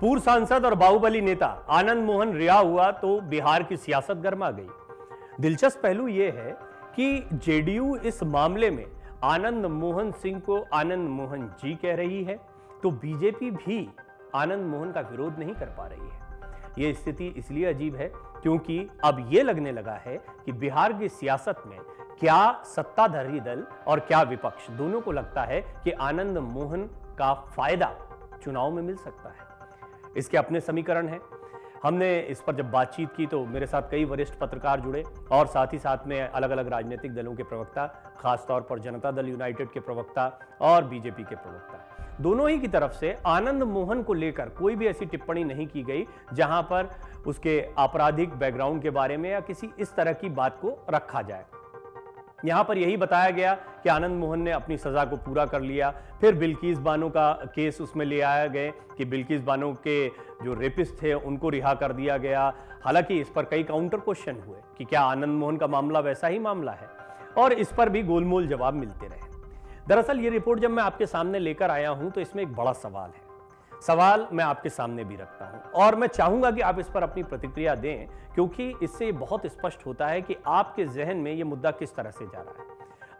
पूर्व सांसद और बाहुबली नेता आनंद मोहन रिहा हुआ तो बिहार की सियासत गर्मा गई। दिलचस्प पहलू यह है कि जेडीयू इस मामले में आनंद मोहन सिंह को आनंद मोहन जी कह रही है, तो बीजेपी भी आनंद मोहन का विरोध नहीं कर पा रही है। यह स्थिति इसलिए अजीब है क्योंकि अब यह लगने लगा है कि बिहार की सियासत में क्या सत्ताधारी दल और क्या विपक्ष दोनों को लगता है कि आनंद मोहन का फायदा चुनाव में मिल सकता है। इसके अपने समीकरण हैं। हमने इस पर जब बातचीत की तो मेरे साथ कई वरिष्ठ पत्रकार जुड़े और साथ ही साथ में अलग अलग राजनीतिक दलों के प्रवक्ता, खासतौर पर जनता दल यूनाइटेड के प्रवक्ता और बीजेपी के प्रवक्ता, दोनों ही की तरफ से आनंद मोहन को लेकर कोई भी ऐसी टिप्पणी नहीं की गई जहां पर उसके आपराधिक बैकग्राउंड के बारे में या किसी इस तरह की बात को रखा जाए। यहां पर यही बताया गया कि आनंद मोहन ने अपनी सजा को पूरा कर लिया। फिर बिल्किस बानो का केस उसमें ले आया गया कि बिल्किस बानो के जो रेपिस्ट थे उनको रिहा कर दिया गया। हालांकि इस पर कई काउंटर क्वेश्चन हुए कि क्या आनंद मोहन का मामला वैसा ही मामला है, और इस पर भी गोलमोल जवाब मिलते रहे। दरअसल ये रिपोर्ट जब मैं आपके सामने लेकर आया हूं तो इसमें एक बड़ा सवाल है। सवाल मैं आपके सामने भी रखता हूं और मैं चाहूंगा कि आप इस पर अपनी प्रतिक्रिया दें, क्योंकि इससे बहुत स्पष्ट होता है कि आपके जहन में यह मुद्दा किस तरह से जा रहा है।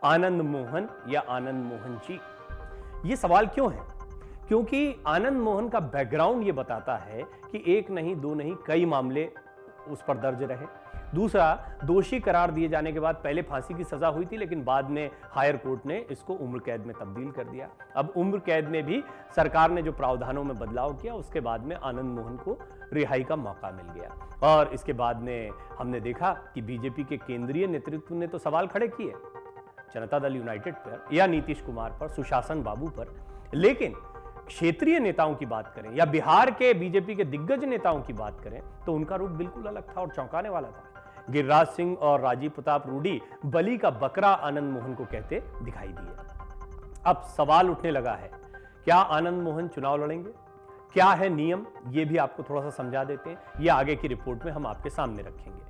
आनंद मोहन या आनंद मोहन जी, ये सवाल क्यों है? क्योंकि आनंद मोहन का बैकग्राउंड ये बताता है कि एक नहीं, दो नहीं, कई मामले उस पर दर्ज रहे। दूसरा, दोषी करार दिए जाने के बाद पहले फांसी की सजा हुई थी, लेकिन बाद में हायर कोर्ट ने इसको उम्र कैद में तब्दील कर दिया। अब उम्र कैद में भी सरकार ने जो प्रावधानों में बदलाव किया, उसके बाद में आनंद मोहन को रिहाई का मौका मिल गया। और इसके बाद में हमने देखा कि बीजेपी के केंद्रीय नेतृत्व ने तो सवाल खड़े किए जनता दल यूनाइटेड पर या नीतीश कुमार पर, सुशासन बाबू पर, लेकिन क्षेत्रीय नेताओं की बात करें या बिहार के बीजेपी के दिग्गज नेताओं की बात करें तो उनका रुख बिल्कुल अलग था और चौंकाने वाला था। गिरिराज सिंह और राजीव प्रताप रूडी बलि का बकरा आनंद मोहन को कहते दिखाई दिए। अब सवाल उठने लगा है, क्या आनंद मोहन चुनाव लड़ेंगे? क्या है नियम, यह भी आपको थोड़ा सा समझा देते हैं। यह आगे की रिपोर्ट में हम आपके सामने रखेंगे।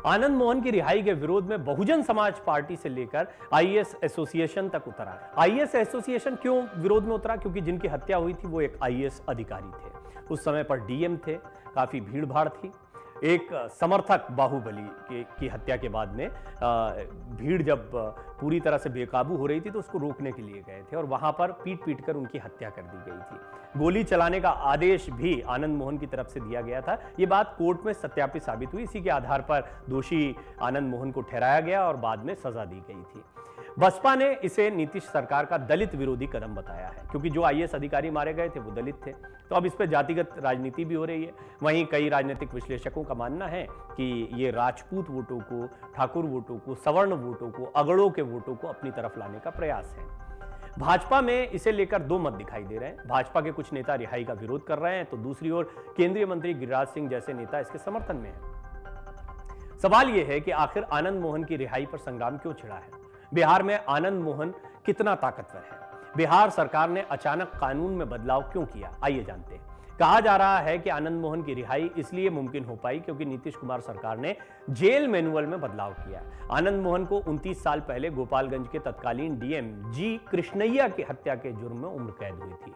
आनंद मोहन की रिहाई के विरोध में बहुजन समाज पार्टी से लेकर आईएएस एसोसिएशन तक उतरा। आईएएस एसोसिएशन क्यों विरोध में उतरा? क्योंकि जिनकी हत्या हुई थी वो एक आईएएस अधिकारी थे, उस समय पर डीएम थे, काफी भीड़ भाड़ थी। एक समर्थक बाहुबली की हत्या के बाद में भीड़ जब पूरी तरह से बेकाबू हो रही थी तो उसको रोकने के लिए गए थे और वहां पर पीट पीट कर उनकी हत्या कर दी गई थी। गोली चलाने का आदेश भी आनंद मोहन की तरफ से दिया गया था। ये बात कोर्ट में सत्यापित साबित हुई। इसी के आधार पर दोषी आनंद मोहन को ठहराया गया और बाद में सजा दी गई थी। बसपा ने इसे नीतीश सरकार का दलित विरोधी कदम बताया है, क्योंकि जो आईएएस अधिकारी मारे गए थे वो दलित थे। तो अब इस पर जातिगत राजनीति भी हो रही है। वहीं कई राजनीतिक विश्लेषकों का मानना है कि ये राजपूत वोटों को, ठाकुर वोटों को, सवर्ण वोटों को, अगड़ों के वोटों को अपनी तरफ लाने का प्रयास है। भाजपा में इसे लेकर दो मत दिखाई दे रहे हैं। भाजपा के कुछ नेता रिहाई का विरोध कर रहे हैं, तो दूसरी ओर केंद्रीय मंत्री गिरिराज सिंह जैसे नेता इसके समर्थन में हैं। सवाल यह है कि आखिर आनंद मोहन की रिहाई पर संग्राम क्यों छिड़ा है? बिहार में आनंद मोहन कितना ताकतवर है? बिहार सरकार ने अचानक कानून में बदलाव क्यों किया? आइए जानते हैं। कहा जा रहा है कि आनंद मोहन की रिहाई इसलिए मुमकिन हो पाई क्योंकि नीतीश कुमार सरकार ने जेल मैनुअल में बदलाव किया। आनंद मोहन को 29 साल पहले गोपालगंज के तत्कालीन डीएम जी कृष्णैया की हत्या के जुर्म में उम्र कैद हुई थी।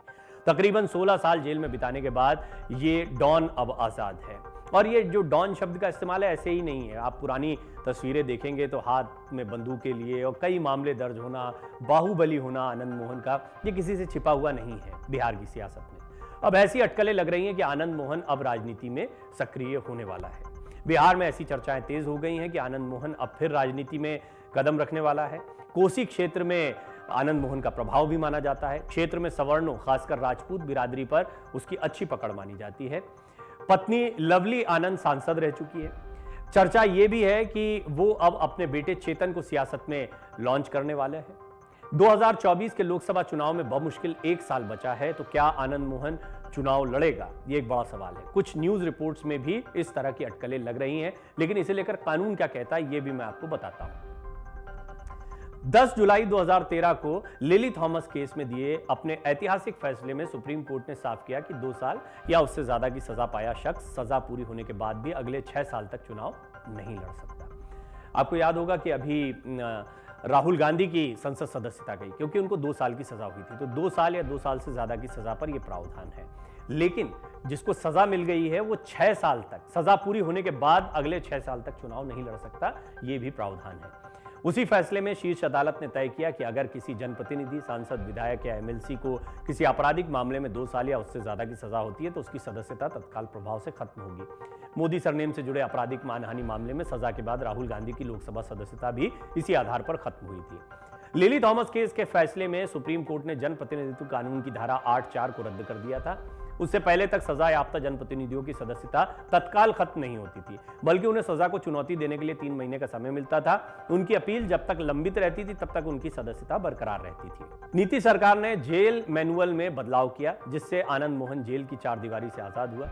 तकरीबन 16 साल जेल में बिताने के बाद ये डॉन अब आजाद है। और ये जो डॉन शब्द का इस्तेमाल है ऐसे ही नहीं है। आप पुरानी तस्वीरें देखेंगे तो हाथ में बंदूक के लिए और कई मामले दर्ज होना, बाहुबली होना आनंद मोहन का, ये किसी से छिपा हुआ नहीं है बिहार की सियासत में। अब ऐसी अटकलें लग रही हैं कि आनंद मोहन अब राजनीति में सक्रिय होने वाला है। बिहार में ऐसी चर्चाएं तेज हो गई हैं कि आनंद मोहन अब फिर राजनीति में कदम रखने वाला है। कोसी क्षेत्र में आनंद मोहन का प्रभाव भी माना जाता है। क्षेत्र में सवर्णों, खासकर राजपूत बिरादरी पर उसकी अच्छी पकड़ मानी जाती है। पत्नी लवली आनंद सांसद रह चुकी है। चर्चा यह भी है कि वो अब अपने बेटे चेतन को सियासत में लॉन्च करने वाले हैं। 2024 के लोकसभा चुनाव में बमुश्किल एक साल बचा है, तो क्या आनंद मोहन चुनाव लड़ेगा? ये एक बड़ा सवाल है। कुछ न्यूज रिपोर्ट्स में भी इस तरह की अटकलें लग रही हैं, लेकिन इसे लेकर कानून क्या कहता है ये भी मैं आपको बताता हूं। 10 जुलाई 2013 को लिली थॉमस केस में दिए अपने ऐतिहासिक फैसले में सुप्रीम कोर्ट ने साफ किया कि 2 साल या उससे ज्यादा की सजा पाया शख्स सजा पूरी होने के बाद भी अगले 6 साल तक चुनाव नहीं लड़ सकता। आपको याद होगा कि अभी राहुल गांधी की संसद सदस्यता गई क्योंकि उनको 2 साल की सजा हुई थी, तो 2 साल या 2 साल से ज्यादा की सजा पर यह प्रावधान है। लेकिन जिसको सजा मिल गई है वो 6 साल तक, सजा पूरी होने के बाद अगले 6 साल तक चुनाव नहीं लड़ सकता, ये भी प्रावधान है। उसी फैसले में शीर्ष अदालत ने तय किया कि अगर किसी जनप्रतिनिधि, सांसद, विधायक या एमएलसी को किसी आपराधिक मामले में 2 साल या उससे ज्यादा की सजा होती है तो उसकी सदस्यता तत्काल प्रभाव से खत्म होगी। मोदी सरनेम से जुड़े आपराधिक मानहानि मामले में सजा के बाद राहुल गांधी की लोकसभा सदस्यता भी इसी आधार पर खत्म हुई थी। लिली थॉमस केस के फैसले में सुप्रीम कोर्ट ने जनप्रतिनिधित्व कानून की धारा 8(4) को रद्द कर दिया था। उससे पहले तक सजा याफ्ता जनप्रतिनिधियों की सदस्यता तत्काल खत्म नहीं होती थी, बल्कि उन्हें सजा को चुनौती देने के लिए 3 महीने का समय मिलता था। उनकी अपील जब तक लंबित रहती थी तब तक उनकी सदस्यता बरकरार रहती थी। नीतीश सरकार ने जेल मैनुअल में बदलाव किया, जिससे आनंद मोहन जेल की 4 दीवारी से आजाद हुआ।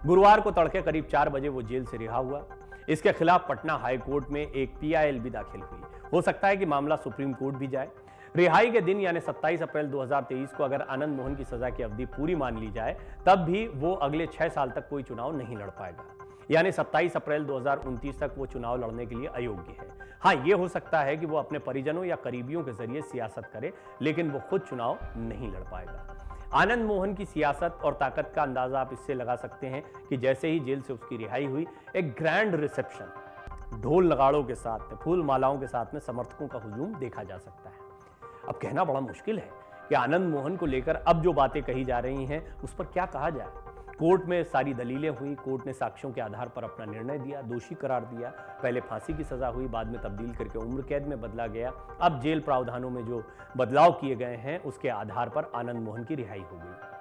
गुरुवार को तड़के करीब 4 बजे वो जेल से रिहा हुआ। इसके खिलाफ पटना हाई कोर्ट में एक PIL भी दाखिल हुई। हो सकता है कि मामला सुप्रीम कोर्ट भी जाए। रिहाई के दिन यानी 27 अप्रैल 2023 को अगर आनंद मोहन की सजा की अवधि पूरी मान ली जाए तब भी वो अगले 6 साल तक कोई चुनाव नहीं लड़ पाएगा, यानी 27 अप्रैल 2029 तक वो चुनाव लड़ने के लिए अयोग्य है। हाँ, ये हो सकता है कि वो अपने परिजनों या करीबियों के जरिए सियासत करे, लेकिन वो खुद चुनाव नहीं लड़ पाएगा। आनंद मोहन की सियासत और ताकत का अंदाजा आप इससे लगा सकते हैं कि जैसे ही जेल से उसकी रिहाई हुई, एक ग्रैंड रिसेप्शन, ढोल नगाड़ों के साथ, फूल मालाओं के साथ में समर्थकों का हुजूम देखा जा सकता है। अब कहना बड़ा मुश्किल है कि आनंद मोहन को लेकर अब जो बातें कही जा रही हैं उस पर क्या कहा जाए। कोर्ट में सारी दलीलें हुई, कोर्ट ने साक्ष्यों के आधार पर अपना निर्णय दिया, दोषी करार दिया। पहले फांसी की सजा हुई, बाद में तब्दील करके उम्र कैद में बदला गया। अब जेल प्रावधानों में जो बदलाव किए गए हैं उसके आधार पर आनंद मोहन की रिहाई हो गई।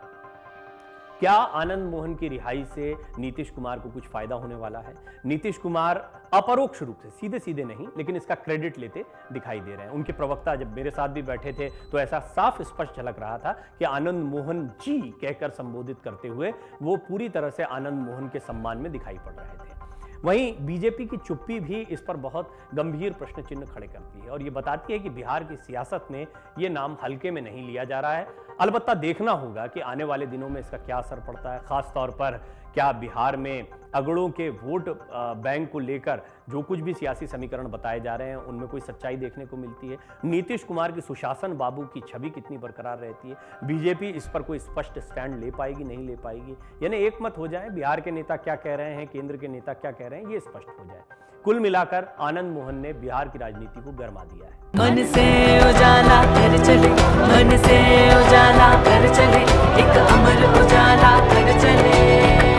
क्या आनंद मोहन की रिहाई से नीतीश कुमार को कुछ फायदा होने वाला है? नीतीश कुमार अपरोक्ष रूप से, सीधे सीधे नहीं, लेकिन इसका क्रेडिट लेते दिखाई दे रहे हैं। उनके प्रवक्ता जब मेरे साथ भी बैठे थे तो ऐसा साफ स्पष्ट झलक रहा था कि आनंद मोहन जी कहकर संबोधित करते हुए वो पूरी तरह से आनंद मोहन के सम्मान में दिखाई पड़ रहे थे। वहीं बीजेपी की चुप्पी भी इस पर बहुत गंभीर प्रश्न चिन्ह खड़े करती है और ये बताती है कि बिहार की सियासत में ये नाम हल्के में नहीं लिया जा रहा है। अलबत्ता देखना होगा कि आने वाले दिनों में इसका क्या असर पड़ता है, खास तौर पर क्या बिहार में अगड़ों के वोट बैंक को लेकर जो कुछ भी सियासी समीकरण बताए जा रहे हैं उनमें कोई सच्चाई देखने को मिलती है। नीतीश कुमार की सुशासन बाबू की छवि कितनी बरकरार रहती है, बीजेपी इस पर कोई स्पष्ट स्टैंड ले पाएगी, नहीं ले पाएगी, यानी एक मत हो जाए बिहार के नेता क्या कह रहे हैं, केंद्र के नेता क्या कह रहे हैं, ये स्पष्ट हो जाए। कुल मिलाकर आनंद मोहन ने बिहार की राजनीति को गरमा दिया है। मन से उजाला कर चले, मन से उजाला कर चले, एक अमर उजाला कर चले।